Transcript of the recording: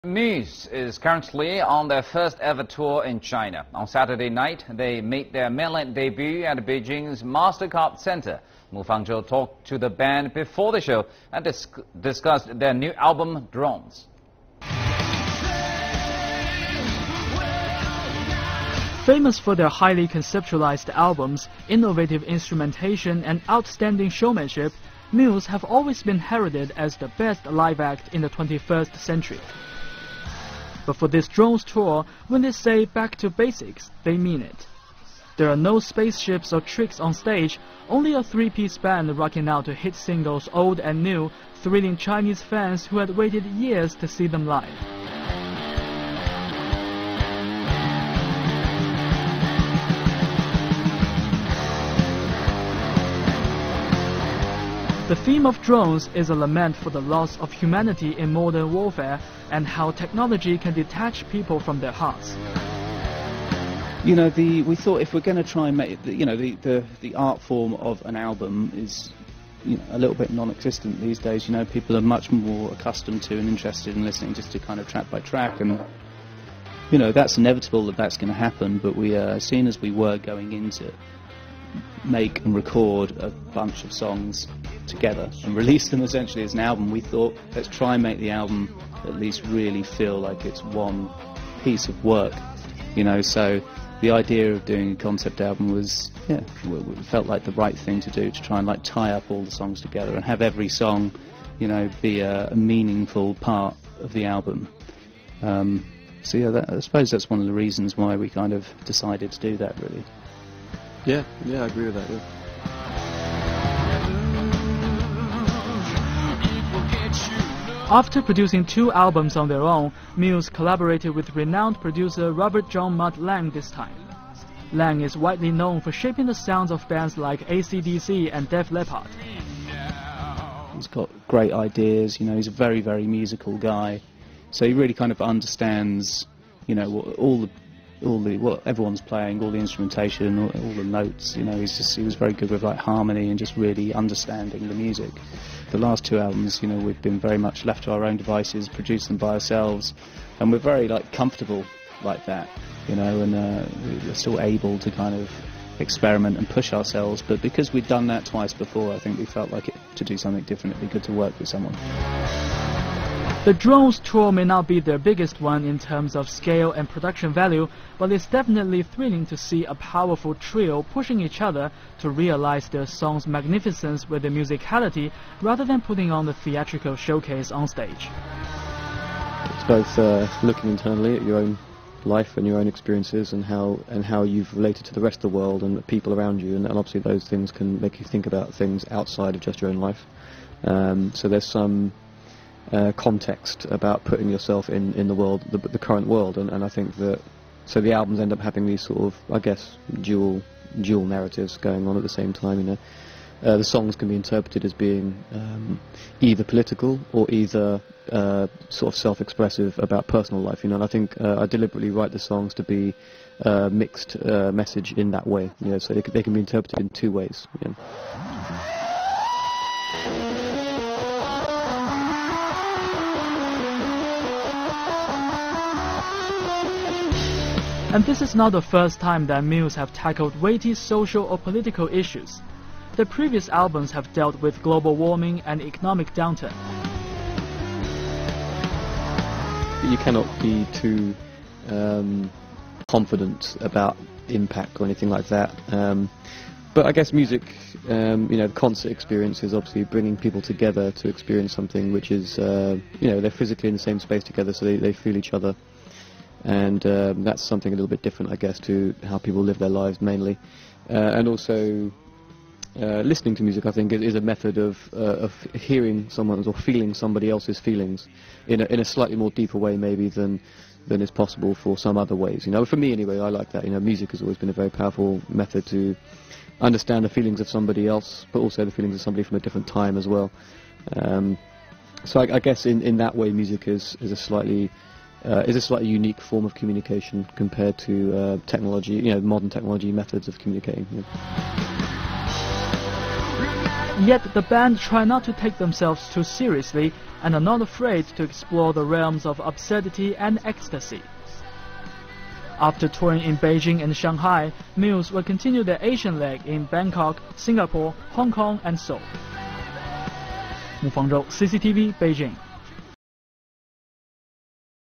Muse is currently on their first ever tour in China. On Saturday night, they made their mainland debut at Beijing's MasterCard Center. Mu Fangzhou talked to the band before the show and discussed their new album, Drones. Famous for their highly conceptualized albums, innovative instrumentation, and outstanding showmanship, Muse have always been heralded as the best live act in the 21st century. But for this Drones tour, when they say back to basics, they mean it. There are no spaceships or tricks on stage, only a three-piece band rocking out to hit singles old and new, thrilling Chinese fans who had waited years to see them live. The theme of Drones is a lament for the loss of humanity in modern warfare and how technology can detach people from their hearts. You know, we thought if we're going to try and make the art form of an album is, you know, a little bit non-existent these days. You know, people are much more accustomed to and interested in listening just to kind of track by track, and you know that's inevitable that that's going to happen. But we, seeing as we were going into make and record a bunch of songs together and release them essentially as an album, we thought let's try and make the album at least really feel like it's one piece of work, you know. So the idea of doing a concept album was, yeah, it felt like the right thing to do, to try and like tie up all the songs together and have every song, you know, be a meaningful part of the album. So yeah, I suppose that's one of the reasons why we kind of decided to do that, really. Yeah, I agree with that, yeah. After producing 2 albums on their own, Muse collaborated with renowned producer Robert John Mutt Lang this time. Lang is widely known for shaping the sounds of bands like AC/DC and Def Leppard. He's got great ideas, you know, he's a very, very musical guy. So he really kind of understands, you know, what everyone's playing, all the instrumentation, all the notes. You know, he was very good with like harmony and just really understanding the music. The last 2 albums, you know, we've been very much left to our own devices, produced them by ourselves, and we're very like comfortable like that, you know, and we're still able to kind of experiment and push ourselves. But because we'd done that twice before, I think we felt like to do something different, it'd be good to work with someone. The Drones tour may not be their biggest one in terms of scale and production value, but it's definitely thrilling to see a powerful trio pushing each other to realize their song's magnificence with their musicality rather than putting on the theatrical showcase on stage. It's both looking internally at your own life and your own experiences and how you've related to the rest of the world and the people around you, and obviously those things can make you think about things outside of just your own life. So there's some context about putting yourself in the world, the current world, and I think that so the albums end up having these sort of, I guess, dual narratives going on at the same time. You know, the songs can be interpreted as being either political or either sort of self-expressive about personal life. You know, and I think I deliberately write the songs to be mixed message in that way. You know, so they can be interpreted in 2 ways. You know. And this is not the first time that Muse have tackled weighty social or political issues. Their previous albums have dealt with global warming and economic downturn. You cannot be too confident about impact or anything like that. But I guess music, you know, the concert experience is obviously bringing people together to experience something which is, you know, they're physically in the same space together, so they feel each other. And that's something a little bit different, I guess, to how people live their lives mainly. And also listening to music, I think, is a method of hearing someone's or feeling somebody else's feelings in a slightly more deeper way maybe than is possible for some other ways. You know, for me anyway, I like that. You know, music has always been a very powerful method to understand the feelings of somebody else, but also the feelings of somebody from a different time as well. So I guess in that way, music is a slightly unique form of communication compared to technology, you know, modern technology methods of communicating. Yeah. Yet the band try not to take themselves too seriously and are not afraid to explore the realms of absurdity and ecstasy. After touring in Beijing and Shanghai, Muse will continue their Asian leg in Bangkok, Singapore, Hong Kong and Seoul. 穆方舟 CCTV 北京。